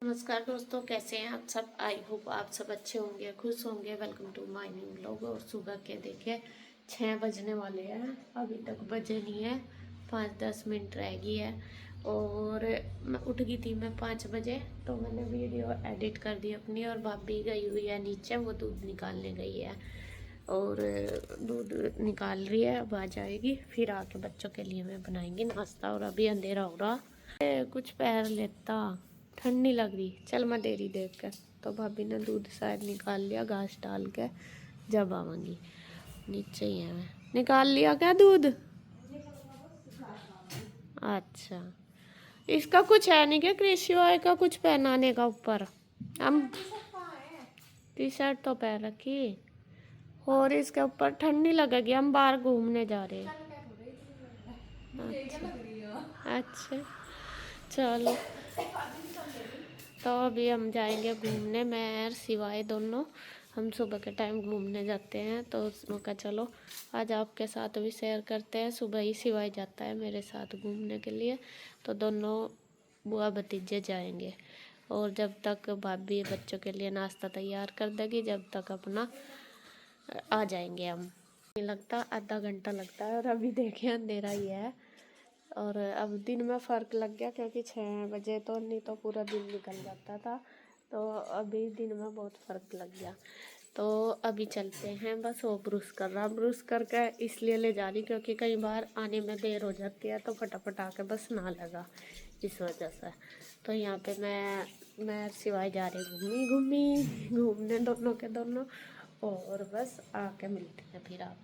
नमस्कार दोस्तों, कैसे हैं आप सब। आई होप आप सब अच्छे होंगे, खुश होंगे। Welcome to my new vlog. और सुबह के देखिए 6 बजने वाले हैं, अभी तक बजे नहीं है, 5-10 मिनट रह गई है। और मैं उठ गई थी 5 बजे, तो मैंने वीडियो एडिट कर दी अपनी। और भाभी गई हुई है नीचे, वो दूध निकालने गई है और दूध निकाल रही है। अब आ जाएगी, फिर आके बच्चों के लिए मैं बनाएंगी नाश्ता। और अभी अंधेरा हो रहा, कुछ पैर लेता, ठंड नहीं लग रही। चल मैं देरी देख कर, तो भाभी ने दूध शायद निकाल लिया घास डाल के। जब आवांगी नीचे ही है। मैं निकाल लिया क्या दूध? अच्छा, इसका कुछ है नहीं क्या कृषि का कुछ पहनाने का ऊपर? हम टी शर्ट तो पहन रखी, और इसके ऊपर ठंड नहीं लगेगी। हम बाहर घूमने जा रहे हैं। अच्छा अच्छा, चलो। तो अभी हम जाएंगे घूमने, मैं और सिवाय दोनों। हम सुबह के टाइम घूमने जाते हैं, तो उसमें का चलो आज आपके साथ भी शेयर करते हैं। सुबह ही सिवाय जाता है मेरे साथ घूमने के लिए, तो दोनों बुआ भतीजे जाएंगे। और जब तक भाभी बच्चों के लिए नाश्ता तैयार कर देगी, जब तक अपना आ जाएंगे हम। नहीं लगता, आधा घंटा लगता है। और अभी देखिए अंधेरा ही है। और अब दिन में फ़र्क लग गया, क्योंकि 6 बजे तो नहीं तो पूरा दिन निकल जाता था, तो अभी दिन में बहुत फ़र्क लग गया। तो अभी चलते हैं। बस वो ब्रश कर रहा, ब्रश करके इसलिए ले जा रही क्योंकि कई बार आने में देर हो जाती है, तो फटाफट आके बस ना लगा, इस वजह से। तो यहाँ पे मैं सिवाय जा रही घूमने दोनों के दोनों। और बस आके मिलते हैं फिर आप।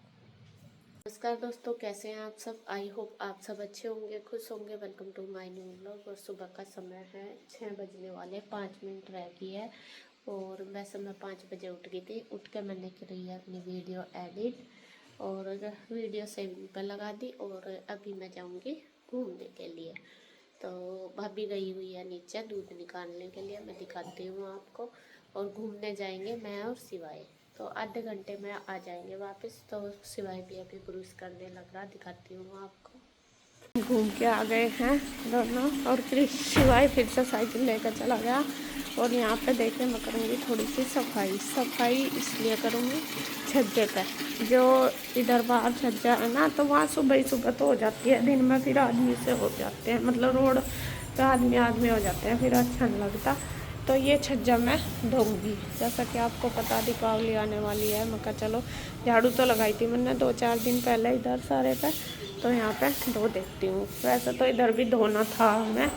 नमस्कार दोस्तों, कैसे हैं आप सब। आई होप आप सब अच्छे होंगे, खुश होंगे। Welcome to my new vlog. और सुबह का समय है 6 बजने वाले, 5 मिनट रह गई है। और वैसे मैं 5 बजे उठ गई थी। उठ के मैंने करी है अपनी वीडियो एडिट, और वीडियो सेविंग पर लगा दी। और अभी मैं जाऊंगी घूमने के लिए। तो भाभी गई हुई है नीचे दूध निकालने के लिए, मैं दिखाती हूँ आपको। और घूमने जाएंगे मैं और सिवाय, तो आधे घंटे में आ जाएंगे वापस। तो सिवाय भी अभी ब्रश करने लग रहा, दिखाती हूँ आपको। घूम के आ गए हैं दोनों, और सिवाय फिर से साइकिल लेकर चला गया। और यहाँ पे देखिए मैं करूँगी थोड़ी सी सफाई इसलिए करूँगी छज्जे पे। जो इधर बाहर छज्जा है ना, तो वहाँ सुबह ही सुबह तो हो जाती है, दिन में फिर आदमी से हो जाते हैं, मतलब रोड पे आदमी हो जाते हैं, फिर अच्छा नहीं लगता। तो ये छज्जा मैं धोऊंगी। जैसा कि आपको पता दीपावली आने वाली है, मैं कहा चलो झाड़ू तो लगाई थी मैंने 2-4 दिन पहले इधर सारे पे, तो यहाँ पे धो देती हूँ। वैसे तो इधर भी धोना था हमें,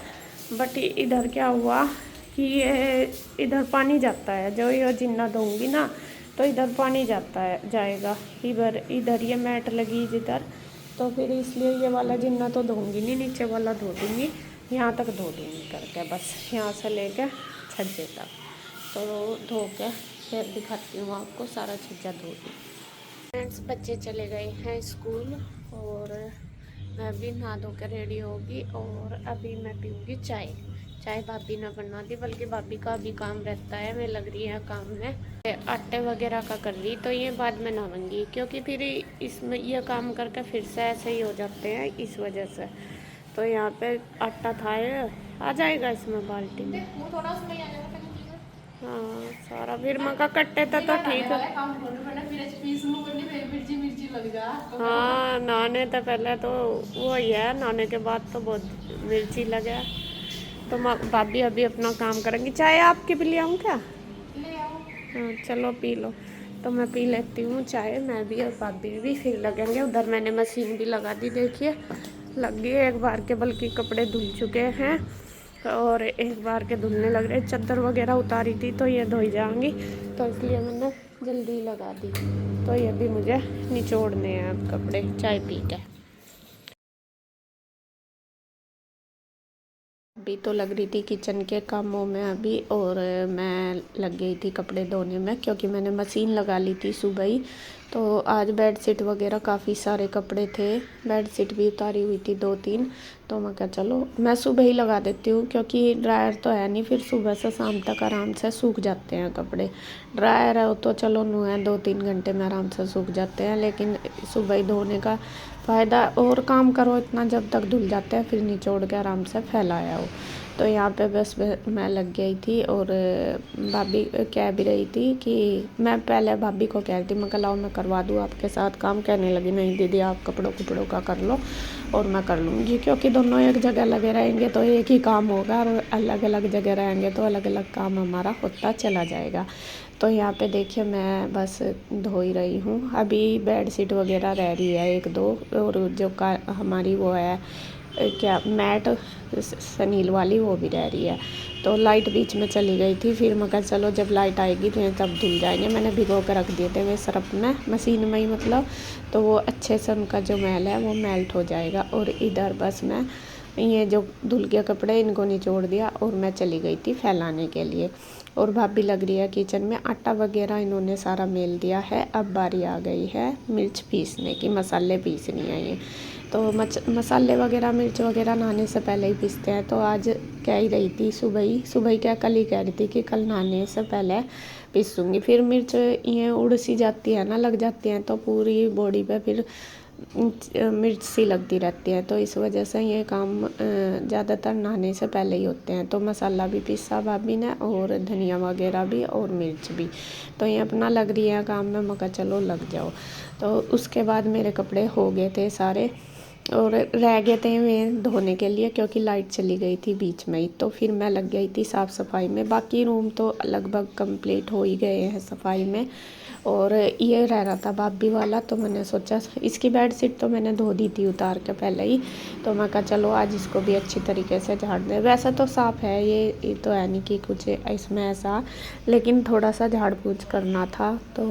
बट इधर क्या हुआ कि ये इधर पानी जाता है। जो ये जिन्ना धोऊंगी ना, तो इधर पानी जाता है, जाएगा इधर ये मैट लगी जिधर, तो फिर इसलिए ये वाला जिन्ना तो धोऊंगी नहीं, नीचे वाला धो दूँगी। यहाँ तक धो दूँगी करके, बस यहाँ से लेके छज्जे तक। तो धो के फिर दिखाती हूँ आपको, सारा छज्जा धो दी। फ्रेंड्स, बच्चे चले गए हैं स्कूल, और मैं भी नहा धो के रेडी होगी। और अभी मैं पीऊँगी चाय भाभी ने बना दी, बल्कि भाभी का भी काम रहता है, मैं लग रही है काम में आटे वगैरह का कर रही, तो ये बाद में नहाऊंगी, क्योंकि फिर इसमें ये काम करके फिर से ऐसे ही हो जाते हैं, इस वजह से। तो यहाँ पे आटा था, आ जाएगा इसमें बाल्टी में। वो थोड़ा उसमें आ जाएगा। हाँ सारा फिर मका कट्टे तो ठीक है। हाँ नहाने तो पहले तो वो ही है, नहाने के बाद तो बहुत मिर्ची लगे। तो भाभी अभी अपना काम करेंगी। चाय आपके भी ले आऊँ क्या? हाँ चलो पी लो। तो मैं पी लेती हूँ चाय, मैं भी और भाभी भी, फिर लगेंगे। उधर मैंने मशीन भी लगा दी, देखिए लग गई एक बार के, बल्कि कपड़े धुल चुके हैं और एक बार के धुलने लग रहे। चादर वगैरह उतारी थी तो ये धोई जाएंगी, तो इसलिए मैंने जल्दी लगा दी। तो ये भी मुझे निचोड़ने हैं अब कपड़े चाय पी के। अभी तो लग रही थी किचन के कामों में अभी, और मैं लग गई थी कपड़े धोने में, क्योंकि मैंने मशीन लगा ली थी सुबह ही। तो आज बेडशीट वगैरह काफ़ी सारे कपड़े थे, बेडशीट भी उतारी हुई थी 2-3। तो मैं कहा चलो मैं सुबह ही लगा देती हूँ, क्योंकि ड्रायर तो है नहीं, फिर सुबह से शाम तक आराम से सूख जाते हैं कपड़े। ड्रायर है तो चलो नो है, 2-3 घंटे में आराम से सूख जाते हैं, लेकिन सुबह ही धोने का फ़ायदा। और काम करो इतना, जब तक धुल जाते हैं फिर निचोड़ के आराम से फैलाया हो। तो यहाँ पे बस मैं लग गई थी और भाभी कह भी रही थी कि मैं पहले भाभी को कह रही थी, मैं लाओ मैं करवा दूँ आपके साथ काम। कहने लगी नहीं दीदी आप कपड़ों का कर लो और मैं कर लूँगी, क्योंकि दोनों एक जगह लगे रहेंगे तो एक ही काम होगा, और अलग अलग जगह रहेंगे तो अलग अलग काम हमारा होता चला जाएगा। तो यहाँ पे देखिए मैं बस धो ही रही हूँ। अभी बेड शीट वगैरह रह रही है एक दो, और जो का हमारी वो है क्या मैट सनील वाली वो भी रह रही है। तो लाइट बीच में चली गई थी, फिर मैं कहा चलो जब लाइट आएगी तो तब धुल जाएंगे। मैंने भिगो कर रख दिए थे वे सरफ में, मशीन में ही मतलब, तो वो अच्छे से उनका जो मैल है वो मेल्ट हो जाएगा। और इधर बस मैं ये जो धुल के कपड़े इनको निचोड़ दिया और मैं चली गई थी फैलाने के लिए। और भाभी लग रही है किचन में, आटा वगैरह इन्होंने सारा मेल दिया है। अब बारी आ गई है मिर्च पीसने की, मसाले पीसनी है ये। तो मसाले वगैरह मिर्च वगैरह नहाने से पहले ही पीसते हैं। तो आज कह ही रही थी सुबह ही क्या कल ही कह रही थी कि कल नहाने से पहले पीसूँगी। फिर मिर्च ये उड़ सी जाती है ना, लग जाती हैं तो पूरी बॉडी पे फिर मिर्च सी लगती रहती है। तो इस वजह से ये काम ज़्यादातर नहाने से पहले ही होते हैं। तो मसाला भी पीसा भाभी ने और धनिया वगैरह भी और मिर्च भी। तो ये अपना लग रही है काम में, मगर चलो लग जाओ। तो उसके बाद मेरे कपड़े हो गए थे सारे और रह गए थे वे धोने के लिए, क्योंकि लाइट चली गई थी बीच में ही। तो फिर मैं लग गई थी साफ़ सफाई में। बाकी रूम तो लगभग कंप्लीट हो ही गए हैं सफाई में। और ये रह रहा था भाभी वाला, तो मैंने सोचा इसकी बेड शीट तो मैंने धो दी थी उतार के पहले ही। तो मैं कहा चलो आज इसको भी अच्छी तरीके से झाड़ दें। वैसे तो साफ़ है ये तो है नहीं कि कुछ इसमें ऐसा, लेकिन थोड़ा सा झाड़ पूछ करना था। तो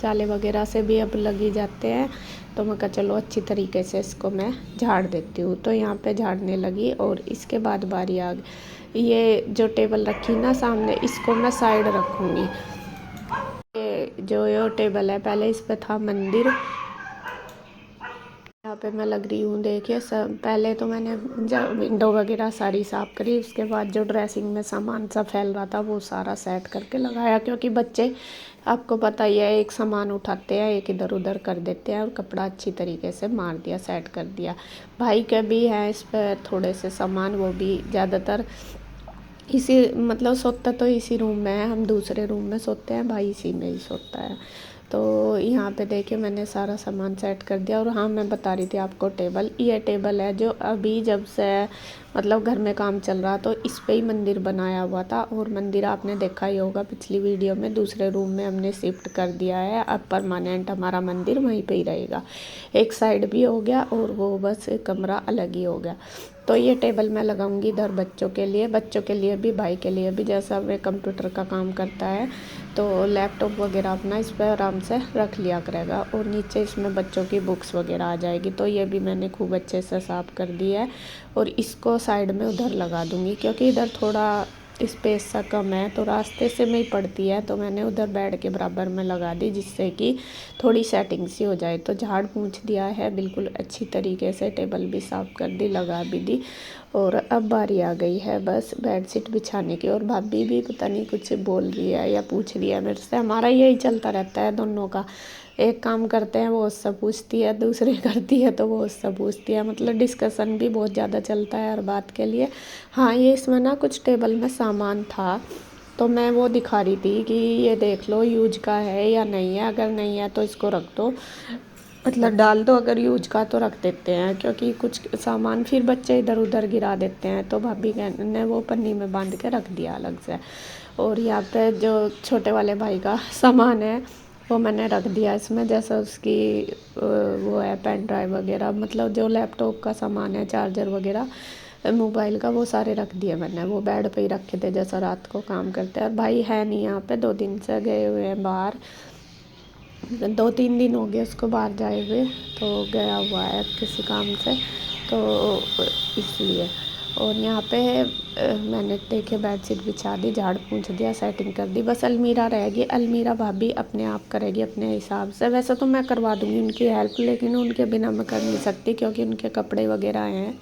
जाले वगैरह से भी अब लग ही जाते हैं। तो मैं कहा चलो अच्छी तरीके से इसको मैं झाड़ देती हूँ। तो यहाँ पे झाड़ने लगी और इसके बाद बारी आ गई। ये जो टेबल रखी ना सामने, इसको मैं साइड रखूँगी। ये टेबल है, पहले इस पे था मंदिर। यहाँ पे मैं लग रही हूँ देखिए सब। पहले तो मैंने विंडो वगैरह सारी साफ़ करी, उसके बाद जो ड्रेसिंग में सामान सा फैल रहा था वो सारा सेट करके लगाया। क्योंकि बच्चे आपको पता ही है, एक सामान उठाते हैं एक इधर उधर कर देते हैं, और कपड़ा अच्छी तरीके से मार दिया, सेट कर दिया। भाई के भी हैं इस पर थोड़े से सामान, वो भी ज़्यादातर इसी मतलब सोता तो इसी रूम में है, हम दूसरे रूम में सोते हैं, भाई इसी में ही सोता है। तो यहाँ पे देखिए मैंने सारा सामान सेट कर दिया। और हाँ मैं बता रही थी आपको टेबल, ये टेबल है जो अभी जब से मतलब घर में काम चल रहा तो इस पे ही मंदिर बनाया हुआ था। और मंदिर आपने देखा ही होगा पिछली वीडियो में, दूसरे रूम में हमने शिफ्ट कर दिया है। अब परमानेंट हमारा मंदिर वहीं पे ही रहेगा, एक साइड भी हो गया और वो बस कमरा अलग ही हो गया। तो ये टेबल मैं लगाऊंगी इधर बच्चों के लिए भी, भाई के लिए भी। जैसा वे कंप्यूटर का काम करता है तो लैपटॉप वगैरह अपना इस पर आराम से रख लिया करेगा। और नीचे इसमें बच्चों की बुक्स वगैरह आ जाएगी। तो ये भी मैंने खूब अच्छे से साफ़ कर दिया है। और इसको साइड में उधर लगा दूँगी, क्योंकि इधर थोड़ा स्पेस सा कम है, तो रास्ते से में ही पड़ती है। तो मैंने उधर बेड के बराबर में लगा दी, जिससे कि थोड़ी सेटिंग सी हो जाए। तो झाड़ पूछ दिया है बिल्कुल अच्छी तरीके से, टेबल भी साफ़ कर दी, लगा भी दी। और अब बारी आ गई है बस बेडशीट बिछाने की। और भाभी भी पता नहीं कुछ बोल रही है या पूछ रही है मेरे से, हमारा यही चलता रहता है दोनों का। एक काम करते हैं वो उससे पूछती है, दूसरे करती है तो वो उससे पूछती है। मतलब डिस्कशन भी बहुत ज़्यादा चलता है हर बात के लिए। हाँ ये इसमें ना कुछ टेबल में सामान था, तो मैं वो दिखा रही थी कि ये देख लो यूज का है या नहीं है, अगर नहीं है तो इसको रख दो, मतलब डाल दो, अगर यूज का तो रख देते हैं। क्योंकि कुछ सामान फिर बच्चे इधर उधर गिरा देते हैं। तो भाभी ने वो पन्नी में बांध के रख दिया अलग से। और यहाँ पे जो छोटे वाले भाई का सामान है वो मैंने रख दिया इसमें, जैसा उसकी वो है पेन ड्राइव वगैरह, मतलब जो लैपटॉप का सामान है, चार्जर वगैरह मोबाइल का, वो सारे रख दिए मैंने। वो बेड पे ही रखे थे जैसा रात को काम करते हैं। और भाई है नहीं यहाँ पे, 2 दिन से गए हुए हैं बाहर, 2-3 दिन हो गए उसको बाहर जाए हुए, तो गया हुआ है किसी काम से, तो इसलिए। और यहाँ पे मैंने देखे बेडशीट बिछा दी, झाड़ पूछ दिया, सेटिंग कर दी। बस अलमीरा रहेगी, अलमीरा भाभी अपने आप करेगी अपने हिसाब से। वैसे तो मैं करवा दूँगी उनकी हेल्प, लेकिन उनके बिना मैं कर नहीं सकती, क्योंकि उनके कपड़े वगैरह हैं,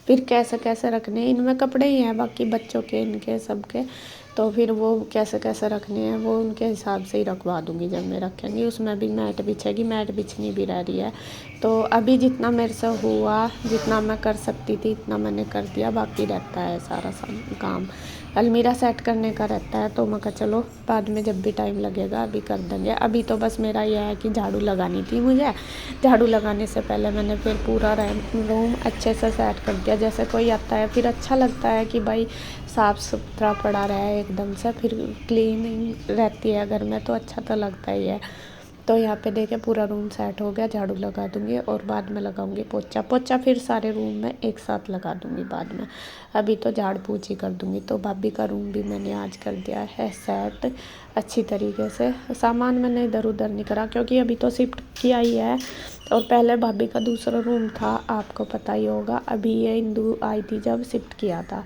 फिर कैसे कैसे रखने, इनमें कपड़े ही हैं बाकी बच्चों के इनके सबके। तो फिर वो कैसे कैसे रखने हैं वो उनके हिसाब से ही रखवा दूँगी जब मैं रखेंगी। उसमें भी मैट बिछेगी, मैट बिछनी भी रह रही है। तो अभी जितना मेरे से हुआ, जितना मैं कर सकती थी इतना मैंने कर दिया, बाकी रहता है सारा काम। अलमीरा सेट करने का रहता है, तो मैं कहा चलो बाद में जब भी टाइम लगेगा अभी कर देंगे। अभी तो बस मेरा यह है कि झाड़ू लगानी थी मुझे। झाड़ू लगाने से पहले मैंने फिर पूरा रूम अच्छे से सेट कर दिया। जैसे कोई आता है फिर अच्छा लगता है कि भाई साफ़ सुथरा पड़ा रहे एकदम से, फिर क्लीनिंग रहती है घर में तो अच्छा तो लगता ही है। तो यहाँ पे देखे पूरा रूम सेट हो गया, झाड़ू लगा दूँगी और बाद में लगाऊंगी पोछा। पोछा फिर सारे रूम में एक साथ लगा दूँगी बाद में। अभी तो झाड़ पोछ ही कर दूँगी। तो भाभी का रूम भी मैंने आज कर दिया है सेट अच्छी तरीके से। सामान मैंने इधर उधर नहीं करा क्योंकि अभी तो शिफ्ट किया ही है, और पहले भाभी का दूसरा रूम था, आपको पता ही होगा। अभी ये इंदू आई थी जब शिफ्ट किया था,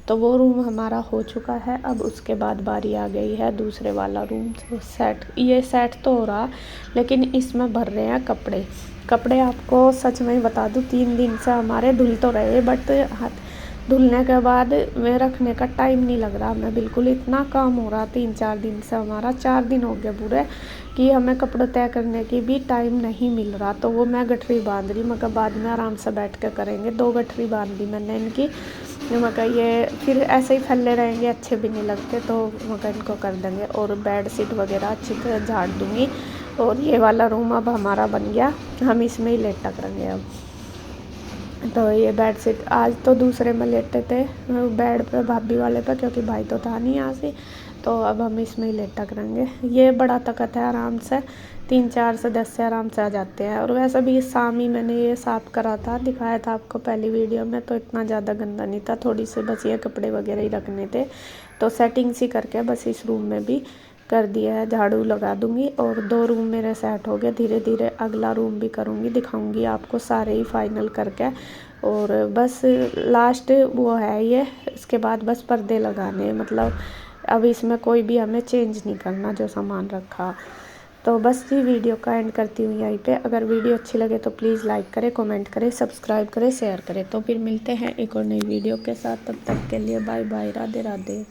तो वो रूम हमारा हो चुका है। अब उसके बाद बारी आ गई है दूसरे वाला रूम सेट। ये सेट तो हो रहा, लेकिन इसमें भर रहे हैं कपड़े। आपको सच में बता दूँ 3 दिन से हमारे धुल तो रहे, बट धुलने के बाद में रखने का टाइम नहीं लग रहा। मैं बिल्कुल इतना काम हो रहा 3-4 दिन से, हमारा 4 दिन हो गए पूरे कि हमें कपड़े तय करने की भी टाइम नहीं मिल रहा। तो वो मैं गठरी बांध रही, मगर बाद में आराम से बैठ के करेंगे। 2 गठरी बांध दी मैंने इनकी, मगर ये फिर ऐसे ही फैले रहेंगे, अच्छे भी नहीं लगते, तो मगर इनको कर देंगे। और बेड शीट वगैरह अच्छी तरह झाड़ दूँगी। और ये वाला रूम अब हमारा बन गया, हम इसमें ही लेटा करेंगे अब। तो ये बेड शीट आज तो दूसरे में लेटे थे बेड पे, भाभी वाले पे, क्योंकि भाई तो था नहीं यहाँ से। तो अब हम इसमें ही लेटा करेंगे। ये बड़ा तकत है, आराम से 3-4 सदस्य आराम से आ जाते हैं। और वैसे भी शाम ही मैंने ये साफ़ करा था, दिखाया था आपको पहली वीडियो में, तो इतना ज़्यादा गंदा नहीं था। थोड़ी सी बस ये कपड़े वगैरह ही रखने थे, तो सेटिंग सी करके बस इस रूम में भी कर दिया है। झाड़ू लगा दूँगी और 2 रूम मेरे सेट हो गए। धीरे धीरे अगला रूम भी करूँगी, दिखाऊँगी आपको सारे ही फाइनल करके। और बस लास्ट वो है ये, इसके बाद बस पर्दे लगाने, मतलब अब इसमें कोई भी हमें चेंज नहीं करना जो सामान रखा। तो बस ये वीडियो का एंड करती हूँ यहीं पे। अगर वीडियो अच्छी लगे तो प्लीज़ लाइक करें, कमेंट करें, सब्सक्राइब करें, शेयर करें। तो फिर मिलते हैं एक और नई वीडियो के साथ, तब तक के लिए बाय बाय, राधे राधे।